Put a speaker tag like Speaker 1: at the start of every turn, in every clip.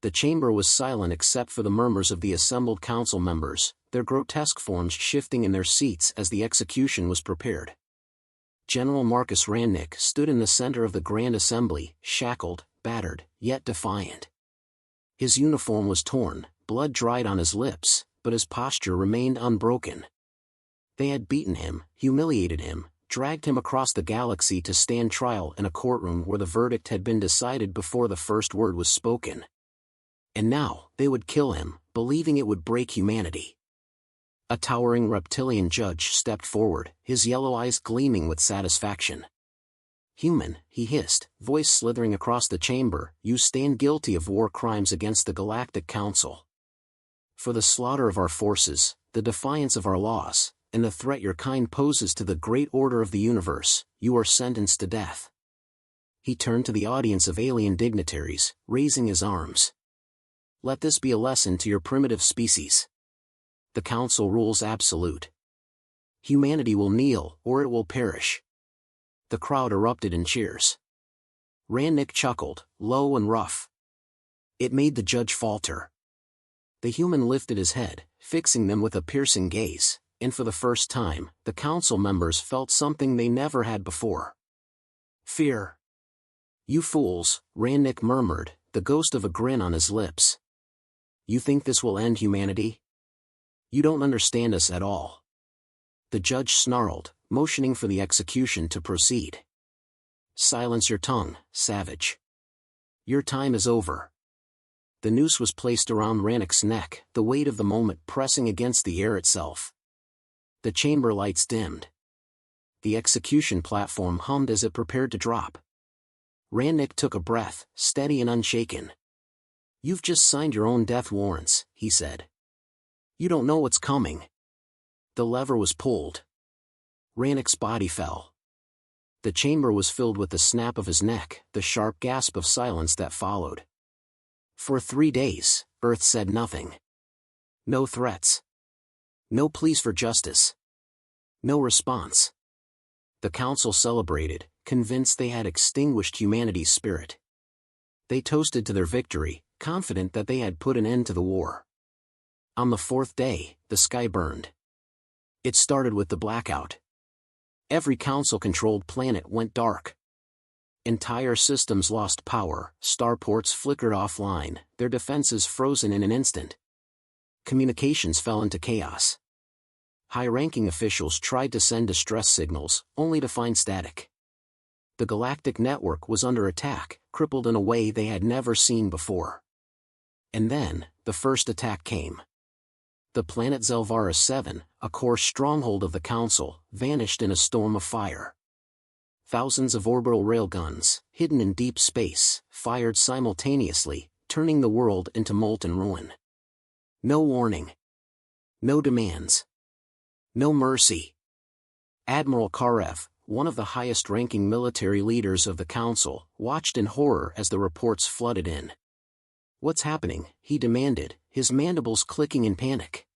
Speaker 1: The chamber was silent except for the murmurs of the assembled council members, their grotesque forms shifting in their seats as the execution was prepared. General Marcus Randnick stood in the center of the Grand Assembly, shackled, battered, yet defiant. His uniform was torn, blood dried on his lips, but his posture remained unbroken. They had beaten him, humiliated him, dragged him across the galaxy to stand trial in a courtroom where the verdict had been decided before the first word was spoken. And now, they would kill him, believing it would break humanity. A towering reptilian judge stepped forward, his yellow eyes gleaming with satisfaction. "Human," he hissed, voice slithering across the chamber, "you stand guilty of war crimes against the Galactic Council. For the slaughter of our forces, the defiance of our laws, and the threat your kind poses to the great order of the universe, you are sentenced to death." He turned to the audience of alien dignitaries, raising his arms. "Let this be a lesson to your primitive species. The Council rules absolute. Humanity will kneel, or it will perish." The crowd erupted in cheers. Randnick chuckled, low and rough. It made the judge falter. The human lifted his head, fixing them with a piercing gaze, and for the first time, the council members felt something they never had before. Fear. "You fools," Randnick murmured, the ghost of a grin on his lips. "You think this will end humanity? You don't understand us at all." The judge snarled, motioning for the execution to proceed. "Silence your tongue, savage. Your time is over." The noose was placed around Randnick's neck, the weight of the moment pressing against the air itself. The chamber lights dimmed. The execution platform hummed as it prepared to drop. Randnick took a breath, steady and unshaken. "You've just signed your own death warrants," he said. "You don't know what's coming." The lever was pulled. Randnick's body fell. The chamber was filled with the snap of his neck, the sharp gasp of silence that followed. For 3 days, Earth said nothing. No threats. No pleas for justice. No response. The council celebrated, convinced they had extinguished humanity's spirit. They toasted to their victory, confident that they had put an end to the war. On the 4th day, the sky burned. It started with the blackout. Every council-controlled planet went dark. Entire systems lost power, starports flickered offline, their defenses frozen in an instant. Communications fell into chaos. High-ranking officials tried to send distress signals, only to find static. The galactic network was under attack, crippled in a way they had never seen before. And then, the first attack came. The planet Zelvara 7, a core stronghold of the Council, vanished in a storm of fire. Thousands of orbital railguns, hidden in deep space, fired simultaneously, turning the world into molten ruin. No warning. No demands. No mercy. Admiral Karev, one of the highest-ranking military leaders of the Council, watched in horror as the reports flooded in. "What's happening?" he demanded, his mandibles clicking in panic.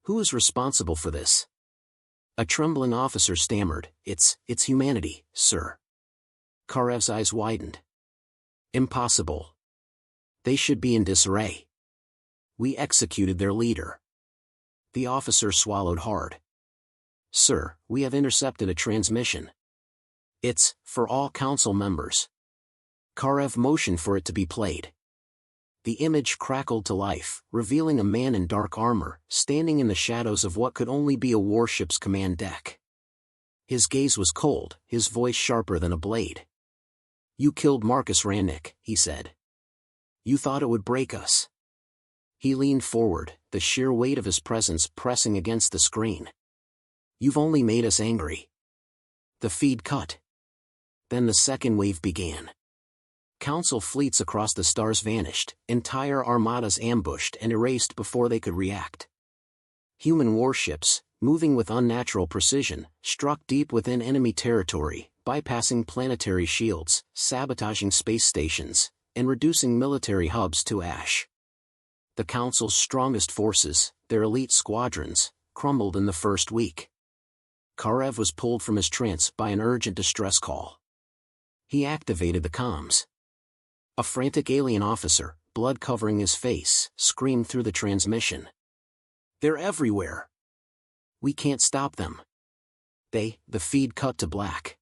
Speaker 1: "Who is responsible for this?" A trembling officer stammered, It's humanity, sir." Karev's eyes widened. "Impossible. They should be in disarray. We executed their leader." The officer swallowed hard. "Sir, we have intercepted a transmission. It's for all council members." Karev motioned for it to be played. The image crackled to life, revealing a man in dark armor, standing in the shadows of what could only be a warship's command deck. His gaze was cold, his voice sharper than a blade. "You killed Marcus Randnick," he said. "You thought it would break us." He leaned forward, the sheer weight of his presence pressing against the screen. "You've only made us angry." The feed cut. Then the second wave began. Council fleets across the stars vanished, entire armadas ambushed and erased before they could react. Human warships, moving with unnatural precision, struck deep within enemy territory, bypassing planetary shields, sabotaging space stations, and reducing military hubs to ash. The Council's strongest forces, their elite squadrons, crumbled in the first week. Karev was pulled from his trance by an urgent distress call. He activated the comms. A frantic alien officer, blood covering his face, screamed through the transmission. "They're everywhere! We can't stop them." The feed cut to black.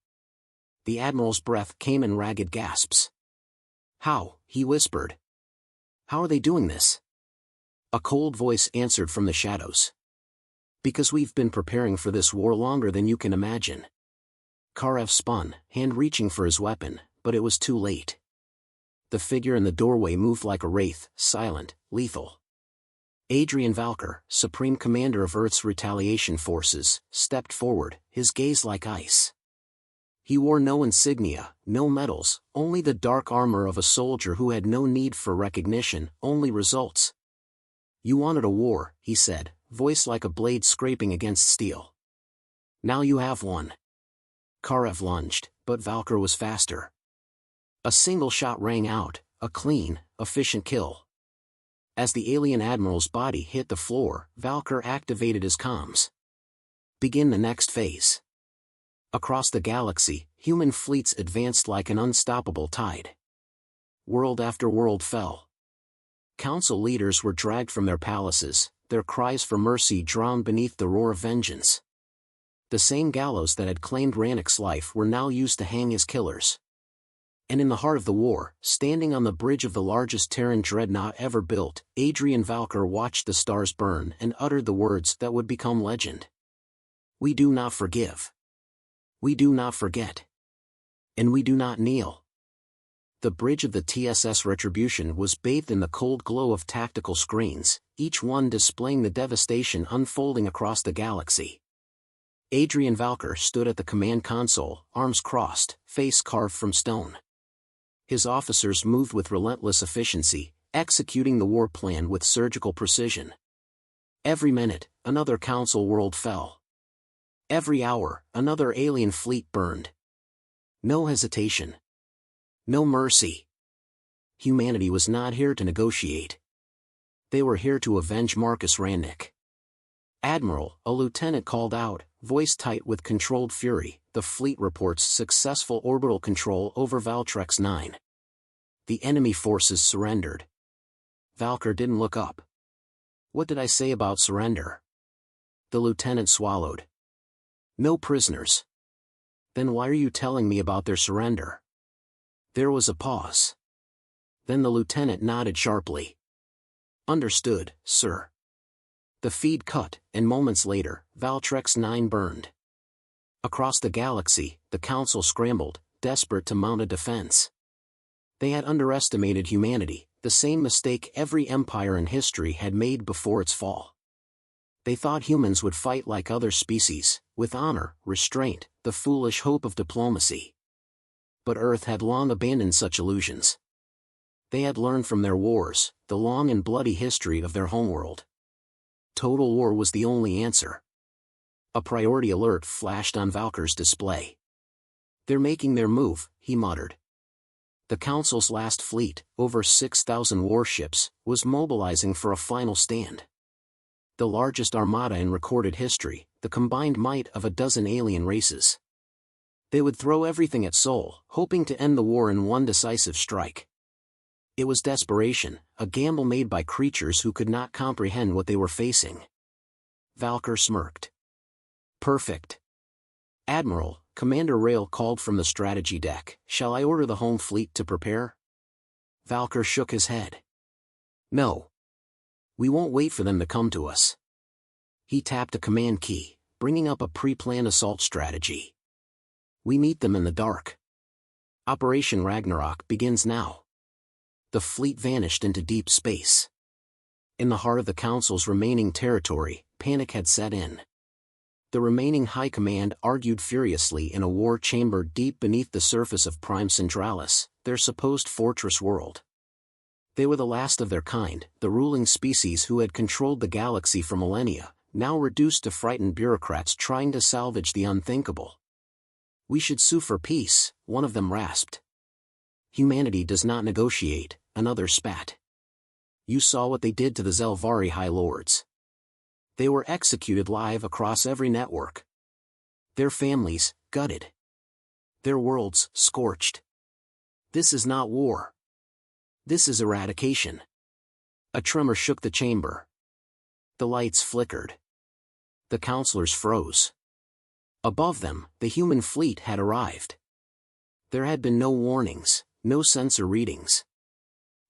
Speaker 1: The Admiral's breath came in ragged gasps. "How?" he whispered. "How are they doing this?" A cold voice answered from the shadows. "Because we've been preparing for this war longer than you can imagine." Karev spun, hand reaching for his weapon, but it was too late. The figure in the doorway moved like a wraith, silent, lethal. Adrian Valker, Supreme Commander of Earth's Retaliation Forces, stepped forward, his gaze like ice. He wore no insignia, no medals, only the dark armor of a soldier who had no need for recognition, only results. "You wanted a war," he said, voice like a blade scraping against steel. "Now you have one." Karev lunged, but Valker was faster. A single shot rang out, a clean, efficient kill. As the alien admiral's body hit the floor, Valker activated his comms. "Begin the next phase." Across the galaxy, human fleets advanced like an unstoppable tide. World after world fell. Council leaders were dragged from their palaces, their cries for mercy drowned beneath the roar of vengeance. The same gallows that had claimed Rannick's life were now used to hang his killers. And in the heart of the war, standing on the bridge of the largest Terran dreadnought ever built, Adrian Valker watched the stars burn and uttered the words that would become legend. "We do not forgive. We do not forget. And we do not kneel." The bridge of the TSS Retribution was bathed in the cold glow of tactical screens, each one displaying the devastation unfolding across the galaxy. Adrian Valker stood at the command console, arms crossed, face carved from stone. His officers moved with relentless efficiency, executing the war plan with surgical precision. Every minute, another council world fell. Every hour, another alien fleet burned. No hesitation. No mercy. Humanity was not here to negotiate. They were here to avenge Marcus Rannick. "Admiral," a lieutenant called out, voice tight with controlled fury, "the fleet reports successful orbital control over Valtrex 9. The enemy forces surrendered." Valker didn't look up. "What did I say about surrender?" The lieutenant swallowed. "No prisoners." "Then why are you telling me about their surrender?" There was a pause. Then the lieutenant nodded sharply. "Understood, sir." The feed cut, and moments later, Valtrex 9 burned. Across the galaxy, the Council scrambled, desperate to mount a defense. They had underestimated humanity, the same mistake every empire in history had made before its fall. They thought humans would fight like other species, with honor, restraint, the foolish hope of diplomacy. But Earth had long abandoned such illusions. They had learned from their wars, the long and bloody history of their homeworld. Total war was the only answer. A priority alert flashed on Valker's display. "They're making their move," he muttered. The Council's last fleet, over 6,000 warships, was mobilizing for a final stand. The largest armada in recorded history, the combined might of a dozen alien races. They would throw everything at Sol, hoping to end the war in one decisive strike. It was desperation, a gamble made by creatures who could not comprehend what they were facing. Valker smirked. "Perfect." "Admiral," Commander Rail called from the strategy deck, "shall I order the home fleet to prepare?" Valker shook his head. "No. We won't wait for them to come to us." He tapped a command key, bringing up a pre-planned assault strategy. "We meet them in the dark. Operation Ragnarok begins now." The fleet vanished into deep space. In the heart of the Council's remaining territory, panic had set in. The remaining High Command argued furiously in a war chamber deep beneath the surface of Prime Centralis, their supposed fortress world. They were the last of their kind, the ruling species who had controlled the galaxy for millennia, now reduced to frightened bureaucrats trying to salvage the unthinkable. "We should sue for peace," one of them rasped. "Humanity does not negotiate," another spat. "You saw what they did to the Zelvari High Lords. They were executed live across every network. Their families, gutted. Their worlds, scorched. This is not war. This is eradication. A tremor shook the chamber. The lights flickered. The counselors froze. Above them, the human fleet had arrived. There had been no warnings, no sensor readings.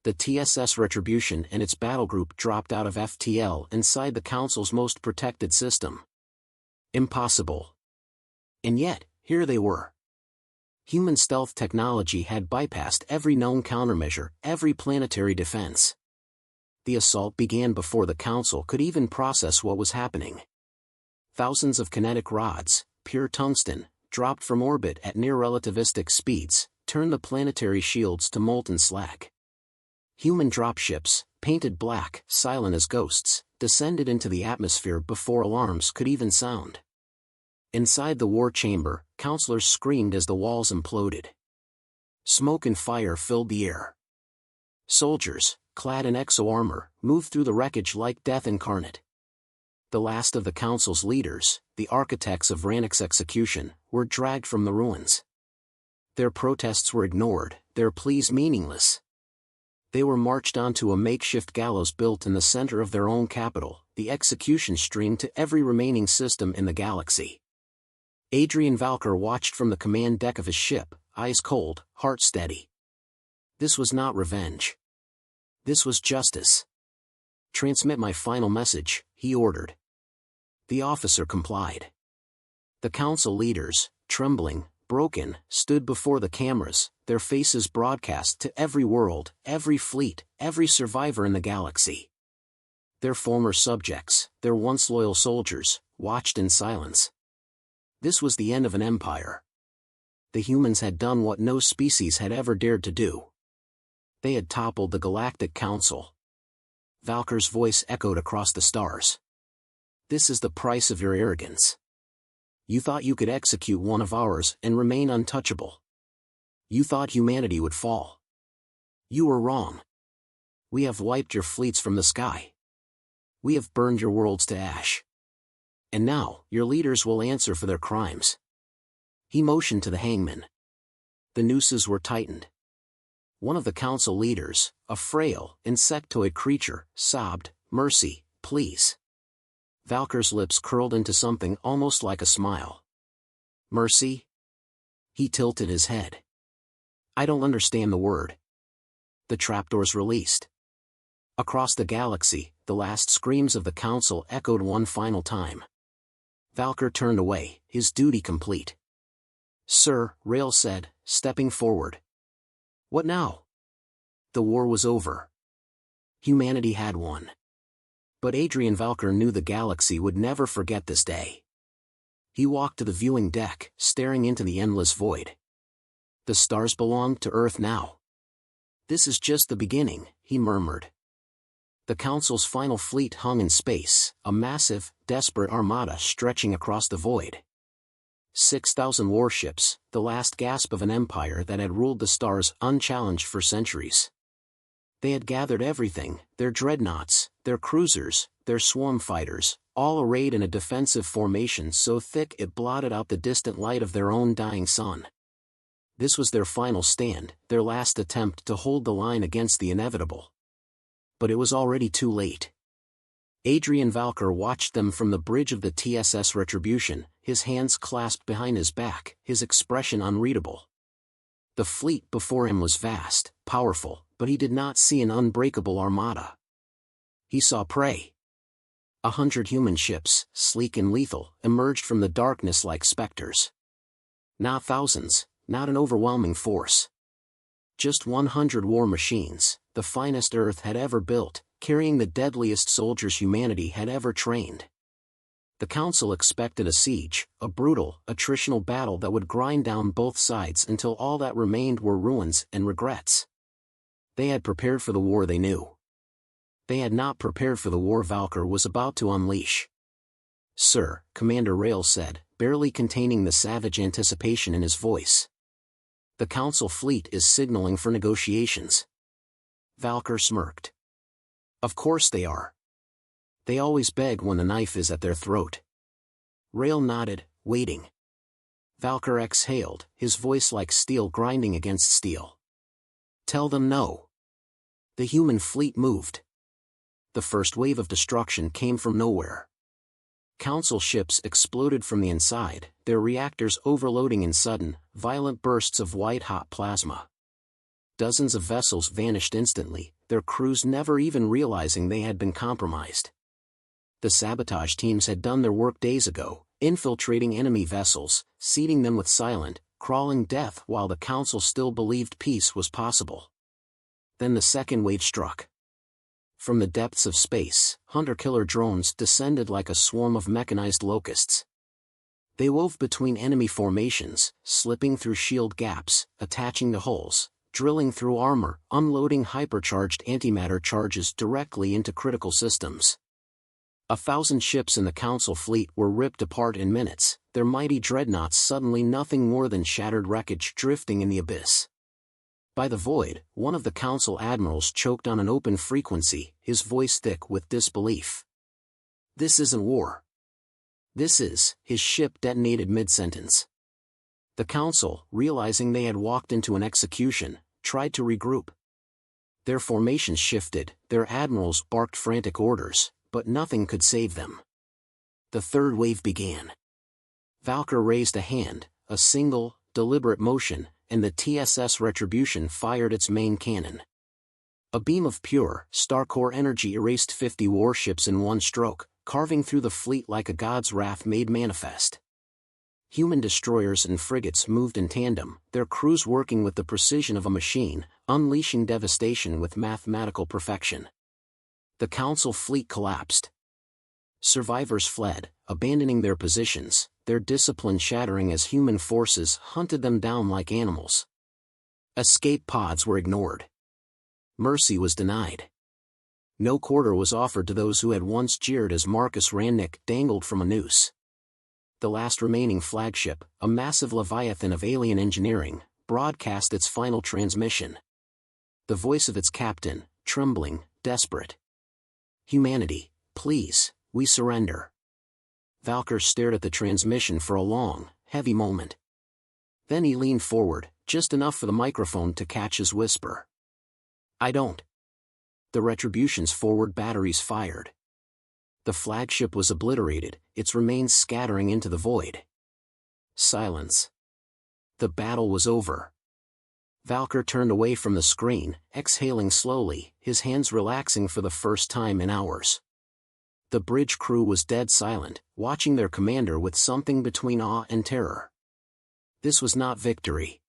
Speaker 1: The TSS Retribution and its battle group dropped out of FTL inside the Council's most protected system. Impossible. And yet, here they were. Human stealth technology had bypassed every known countermeasure, every planetary defense. The assault began before the Council could even process what was happening. Thousands of kinetic rods, pure tungsten, dropped from orbit at near-relativistic speeds, turned the planetary shields to molten slag. Human dropships, painted black, silent as ghosts, descended into the atmosphere before alarms could even sound. Inside the war chamber, counselors screamed as the walls imploded. Smoke and fire filled the air. Soldiers, clad in exo-armor, moved through the wreckage like death incarnate. The last of the Council's leaders, the architects of Rannick's execution, were dragged from the ruins. Their protests were ignored, their pleas meaningless. They were marched onto a makeshift gallows built in the center of their own capital, the execution streamed to every remaining system in the galaxy. Adrian Valker watched from the command deck of his ship, eyes cold, heart steady. This was not revenge. This was justice. "Transmit my final message," he ordered. The officer complied. The Council leaders, trembling, broken, stood before the cameras, their faces broadcast to every world, every fleet, every survivor in the galaxy. Their former subjects, their once loyal soldiers, watched in silence. This was the end of an empire. The humans had done what no species had ever dared to do. They had toppled the Galactic Council. Valker's voice echoed across the stars. "This is the price of your arrogance. You thought you could execute one of ours and remain untouchable. You thought humanity would fall. You were wrong. We have wiped your fleets from the sky. We have burned your worlds to ash. And now, your leaders will answer for their crimes." He motioned to the hangman. The nooses were tightened. One of the Council leaders, a frail, insectoid creature, sobbed, "Mercy, please." Valker's lips curled into something almost like a smile. "Mercy?" He tilted his head. "I don't understand the word." The trapdoors released. Across the galaxy, the last screams of the Council echoed one final time. Valker turned away, his duty complete. "Sir," Rail said, stepping forward. "What now?" The war was over. Humanity had won. But Adrian Valker knew the galaxy would never forget this day. He walked to the viewing deck, staring into the endless void. The stars belonged to Earth now. "This is just the beginning," he murmured. The Council's final fleet hung in space, a massive, desperate armada stretching across the void. 6,000 warships, the last gasp of an empire that had ruled the stars unchallenged for centuries. They had gathered everything, their dreadnoughts, their cruisers, their swarm fighters, all arrayed in a defensive formation so thick it blotted out the distant light of their own dying sun. This was their final stand, their last attempt to hold the line against the inevitable. But it was already too late. Adrian Valker watched them from the bridge of the TSS Retribution, his hands clasped behind his back, his expression unreadable. The fleet before him was vast, powerful, but he did not see an unbreakable armada. He saw prey. 100 human ships, sleek and lethal, emerged from the darkness like specters. Not thousands, not an overwhelming force. Just 100 war machines, the finest Earth had ever built, carrying the deadliest soldiers humanity had ever trained. The Council expected a siege, a brutal, attritional battle that would grind down both sides until all that remained were ruins and regrets. They had prepared for the war they knew. They had not prepared for the war Valker was about to unleash. "Sir," Commander Rail said, barely containing the savage anticipation in his voice. "The Council fleet is signaling for negotiations." Valker smirked. "Of course they are. They always beg when the knife is at their throat." Rail nodded, waiting. Valker exhaled, his voice like steel grinding against steel. "Tell them no. The human fleet moved. The first wave of destruction came from nowhere. Council ships exploded from the inside, their reactors overloading in sudden, violent bursts of white-hot plasma. Dozens of vessels vanished instantly, their crews never even realizing they had been compromised. The sabotage teams had done their work days ago, infiltrating enemy vessels, seeding them with silent, crawling death while the Council still believed peace was possible. Then the second wave struck. From the depths of space, hunter-killer drones descended like a swarm of mechanized locusts. They wove between enemy formations, slipping through shield gaps, attaching to hulls, drilling through armor, unloading hypercharged antimatter charges directly into critical systems. 1,000 ships in the Council fleet were ripped apart in minutes, their mighty dreadnoughts suddenly nothing more than shattered wreckage drifting in the abyss. By the void, one of the Council admirals choked on an open frequency, his voice thick with disbelief. "This isn't war. This is," his ship detonated mid-sentence. The Council, realizing they had walked into an execution, tried to regroup. Their formations shifted, their admirals barked frantic orders, but nothing could save them. The third wave began. Valkyr raised a hand, a single, deliberate motion, and the TSS Retribution fired its main cannon. A beam of pure, star-core energy erased 50 warships in one stroke, carving through the fleet like a god's wrath made manifest. Human destroyers and frigates moved in tandem, their crews working with the precision of a machine, unleashing devastation with mathematical perfection. The Council fleet collapsed. Survivors fled, abandoning their positions, their discipline shattering as human forces hunted them down like animals. Escape pods were ignored. Mercy was denied. No quarter was offered to those who had once jeered as Marcus Rannick dangled from a noose. The last remaining flagship, a massive leviathan of alien engineering, broadcast its final transmission. The voice of its captain, trembling, desperate. "Humanity, please, we surrender." Valkyr stared at the transmission for a long, heavy moment. Then he leaned forward, just enough for the microphone to catch his whisper. "I don't." The Retribution's forward batteries fired. The flagship was obliterated, its remains scattering into the void. Silence. The battle was over. Valkyr turned away from the screen, exhaling slowly, his hands relaxing for the first time in hours. The bridge crew was dead silent, watching their commander with something between awe and terror. This was not victory.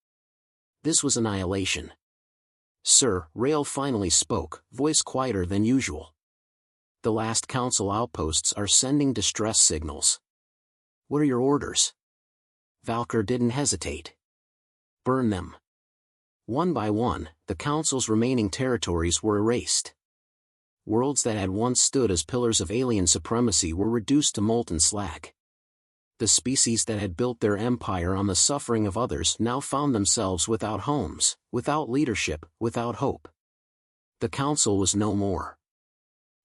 Speaker 1: This was annihilation. "Sir," Rail finally spoke, voice quieter than usual. "The last Council outposts are sending distress signals." "What are your orders?" Valkyr didn't hesitate. "Burn them." One by one, the Council's remaining territories were erased. Worlds that had once stood as pillars of alien supremacy were reduced to molten slag. The species that had built their empire on the suffering of others now found themselves without homes, without leadership, without hope. The Council was no more.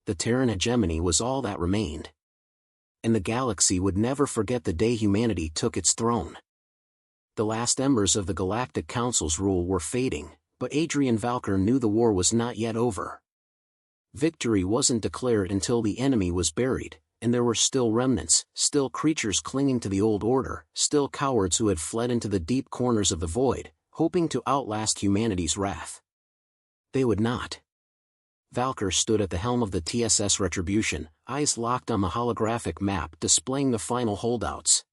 Speaker 1: The Terran hegemony was all that remained. And the galaxy would never forget the day humanity took its throne. The last embers of the Galactic Council's rule were fading, but Adrian Valkyr knew the war was not yet over. Victory wasn't declared until the enemy was buried, and there were still remnants, still creatures clinging to the old order, still cowards who had fled into the deep corners of the void, hoping to outlast humanity's wrath. They would not. Valkyr stood at the helm of the TSS Retribution, eyes locked on the holographic map displaying the final holdouts.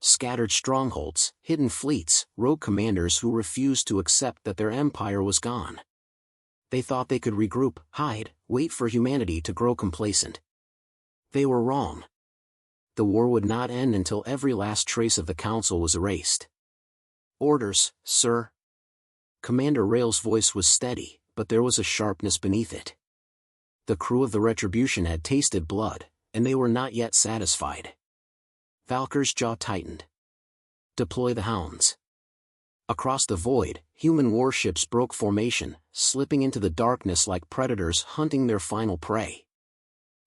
Speaker 1: Scattered strongholds, hidden fleets, rogue commanders who refused to accept that their empire was gone. They thought they could regroup, hide, wait for humanity to grow complacent. They were wrong. The war would not end until every last trace of the Council was erased. "Orders, sir." Commander Rail's voice was steady, but there was a sharpness beneath it. The crew of the Retribution had tasted blood, and they were not yet satisfied. Valkyr's jaw tightened. "Deploy the hounds." Across the void, human warships broke formation, slipping into the darkness like predators hunting their final prey.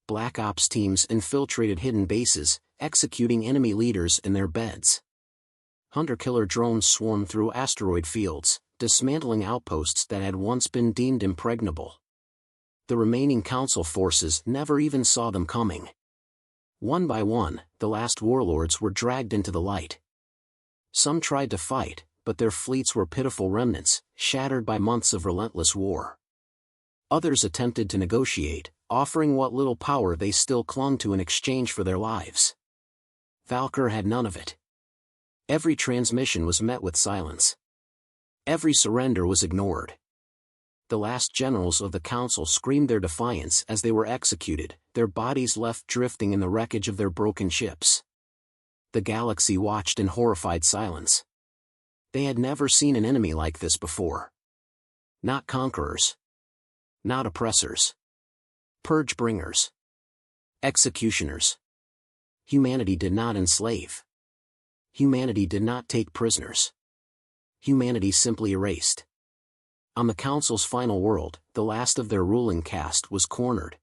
Speaker 1: Black Ops teams infiltrated hidden bases, executing enemy leaders in their beds. Hunter-killer drones swarmed through asteroid fields, dismantling outposts that had once been deemed impregnable. The remaining council forces never even saw them coming. One by one, the last warlords were dragged into the light. Some tried to fight, but their fleets were pitiful remnants, shattered by months of relentless war. Others attempted to negotiate, offering what little power they still clung to in exchange for their lives. Valkyr had none of it. Every transmission was met with silence. Every surrender was ignored. The last generals of the council screamed their defiance as they were executed, their bodies left drifting in the wreckage of their broken ships. The galaxy watched in horrified silence. They had never seen an enemy like this before. Not conquerors. Not oppressors. Purge bringers. Executioners. Humanity did not enslave. Humanity did not take prisoners. Humanity simply erased. On the Council's final world, the last of their ruling caste was cornered.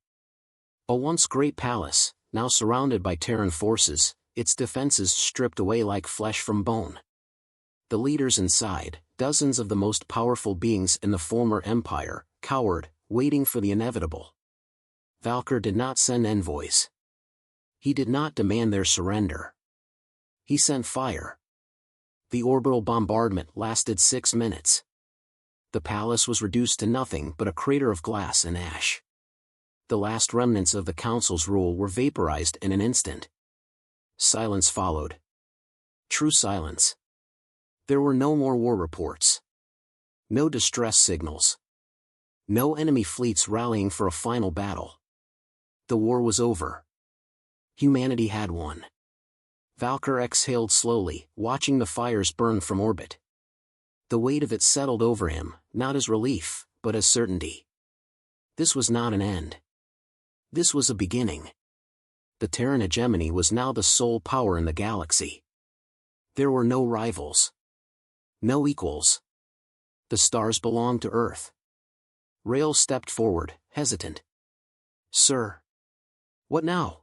Speaker 1: A once great palace, now surrounded by Terran forces, its defenses stripped away like flesh from bone. The leaders inside, dozens of the most powerful beings in the former empire, cowered, waiting for the inevitable. Valkyr did not send envoys. He did not demand their surrender. He sent fire. The orbital bombardment lasted 6 minutes. The palace was reduced to nothing but a crater of glass and ash. The last remnants of the council's rule were vaporized in an instant. Silence followed. True silence. There were no more war reports. No distress signals. No enemy fleets rallying for a final battle. The war was over. Humanity had won. Valkyr exhaled slowly, watching the fires burn from orbit. The weight of it settled over him, not as relief, but as certainty. This was not an end. This was a beginning. The Terran hegemony was now the sole power in the galaxy. There were no rivals. No equals. The stars belonged to Earth. Rail stepped forward, hesitant. Sir. What now?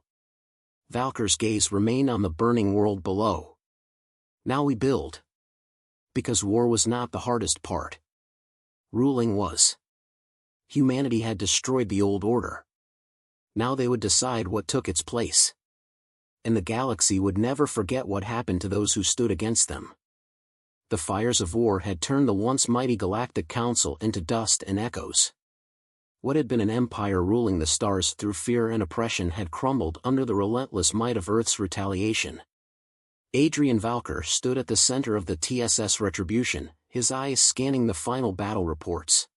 Speaker 1: Valkyr's gaze remained on the burning world below. Now we build. Because war was not the hardest part. Ruling was. Humanity had destroyed the old order. Now they would decide what took its place. And the galaxy would never forget what happened to those who stood against them. The fires of war had turned the once mighty Galactic Council into dust and echoes. What had been an empire ruling the stars through fear and oppression had crumbled under the relentless might of Earth's retaliation. Adrian Valkyr stood at the center of the TSS Retribution, his eyes scanning the final battle reports.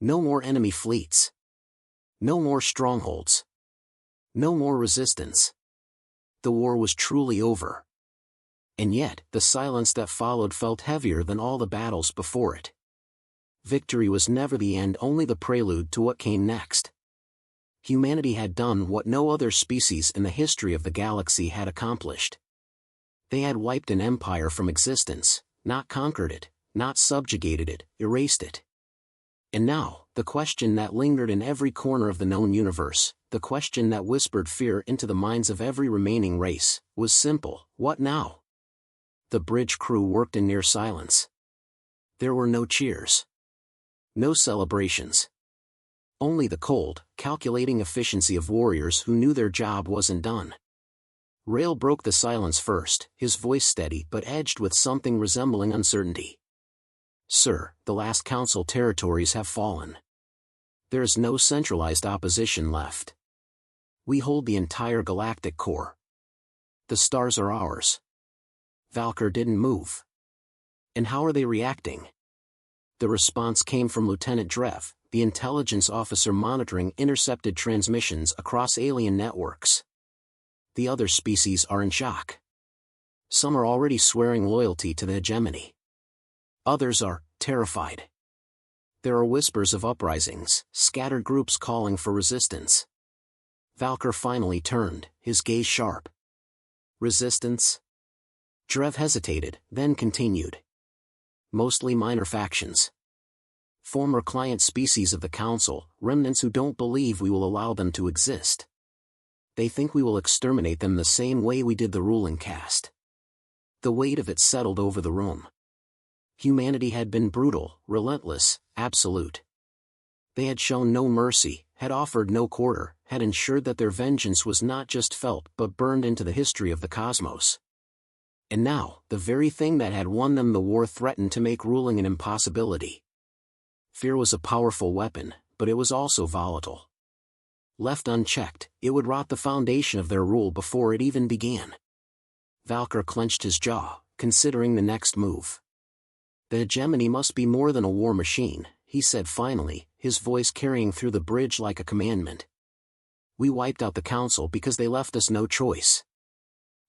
Speaker 1: No more enemy fleets. No more strongholds. No more resistance. The war was truly over. And yet, the silence that followed felt heavier than all the battles before it. Victory was never the end, only the prelude to what came next. Humanity had done what no other species in the history of the galaxy had accomplished. They had wiped an empire from existence, not conquered it, not subjugated it, erased it. And now, the question that lingered in every corner of the known universe, the question that whispered fear into the minds of every remaining race, was simple: what now? The bridge crew worked in near silence. There were no cheers. No celebrations. Only the cold, calculating efficiency of warriors who knew their job wasn't done. Rail broke the silence first, his voice steady but edged with something resembling uncertainty. Sir, the last council territories have fallen. There is no centralized opposition left. We hold the entire galactic core. The stars are ours. Valkyr didn't move. And how are they reacting? The response came from Lieutenant Drev, the intelligence officer monitoring intercepted transmissions across alien networks. The other species are in shock. Some are already swearing loyalty to the hegemony. Others are terrified. There are whispers of uprisings, scattered groups calling for resistance. Valkyr finally turned, his gaze sharp. Resistance? Drev hesitated, then continued. Mostly minor factions. Former client species of the Council, remnants who don't believe we will allow them to exist. They think we will exterminate them the same way we did the ruling caste. The weight of it settled over the room. Humanity had been brutal, relentless, absolute. They had shown no mercy, had offered no quarter, had ensured that their vengeance was not just felt but burned into the history of the cosmos. And now, the very thing that had won them the war threatened to make ruling an impossibility. Fear was a powerful weapon, but it was also volatile. Left unchecked, it would rot the foundation of their rule before it even began. Valkyr clenched his jaw, considering the next move. The hegemony must be more than a war machine, he said finally, his voice carrying through the bridge like a commandment. We wiped out the council because they left us no choice.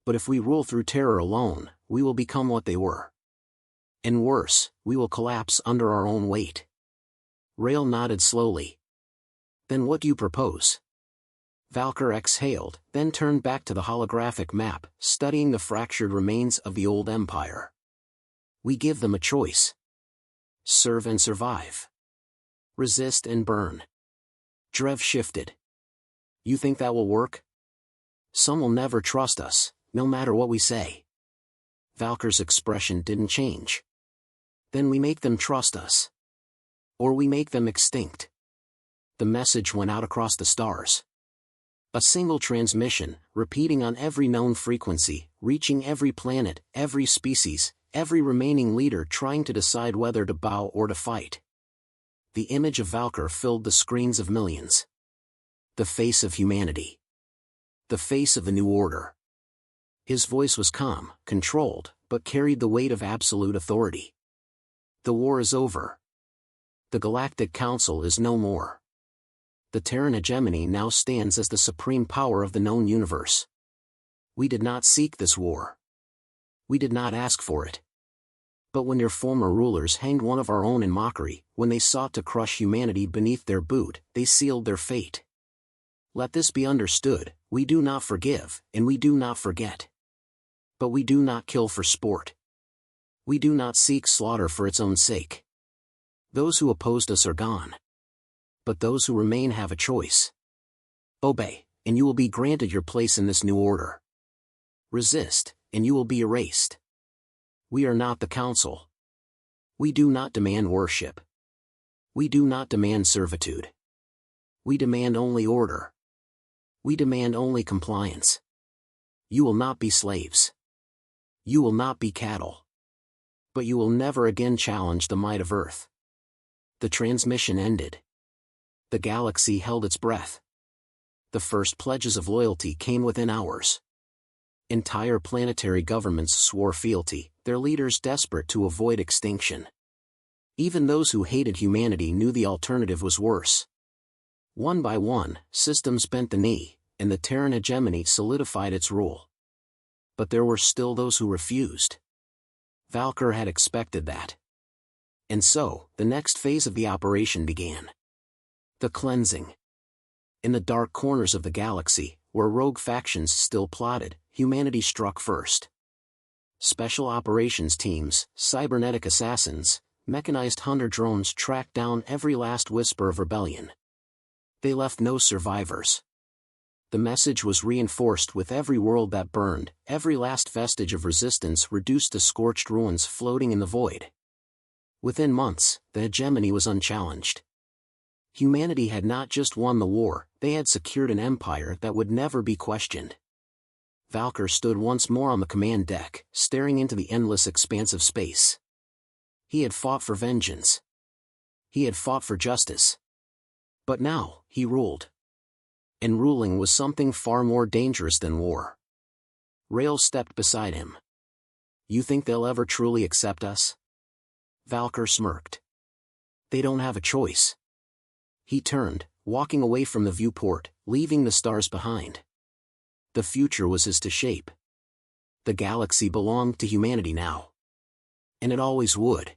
Speaker 1: But if we rule through terror alone, we will become what they were. And worse, we will collapse under our own weight. Rail nodded slowly. Then what do you propose? Valkyr exhaled, then turned back to the holographic map, studying the fractured remains of the old empire. We give them a choice. Serve and survive. Resist and burn. Drev shifted. You think that will work? Some will never trust us, no matter what we say. Valkyr's expression didn't change. Then we make them trust us. Or we make them extinct. The message went out across the stars. A single transmission, repeating on every known frequency, reaching every planet, every species, every remaining leader trying to decide whether to bow or to fight. The image of Valkyr filled the screens of millions. The face of humanity. The face of the new order. His voice was calm, controlled, but carried the weight of absolute authority. The war is over. The Galactic Council is no more. The Terran hegemony now stands as the supreme power of the known universe. We did not seek this war. We did not ask for it. But when your former rulers hanged one of our own in mockery, when they sought to crush humanity beneath their boot, they sealed their fate. Let this be understood, we do not forgive, and we do not forget. But we do not kill for sport. We do not seek slaughter for its own sake. Those who opposed us are gone. But those who remain have a choice. Obey, and you will be granted your place in this new order. Resist, and you will be erased. We are not the council. We do not demand worship. We do not demand servitude. We demand only order. We demand only compliance. You will not be slaves. You will not be cattle. But you will never again challenge the might of Earth. The transmission ended. The galaxy held its breath. The first pledges of loyalty came within hours. Entire planetary governments swore fealty, their leaders desperate to avoid extinction. Even those who hated humanity knew the alternative was worse. One by one, systems bent the knee, and the Terran hegemony solidified its rule. But there were still those who refused. Valkyr had expected that. And so, the next phase of the operation began. The cleansing. In the dark corners of the galaxy, where rogue factions still plotted, humanity struck first. Special operations teams, cybernetic assassins, mechanized hunter drones tracked down every last whisper of rebellion. They left no survivors. The message was reinforced with every world that burned, every last vestige of resistance reduced to scorched ruins floating in the void. Within months, the hegemony was unchallenged. Humanity had not just won the war, they had secured an empire that would never be questioned. Valkyr stood once more on the command deck, staring into the endless expanse of space. He had fought for vengeance. He had fought for justice. But now, he ruled. And ruling was something far more dangerous than war. Rail stepped beside him. You think they'll ever truly accept us? Valkyr smirked. They don't have a choice. He turned, walking away from the viewport, leaving the stars behind. The future was his to shape. The galaxy belonged to humanity now. And it always would.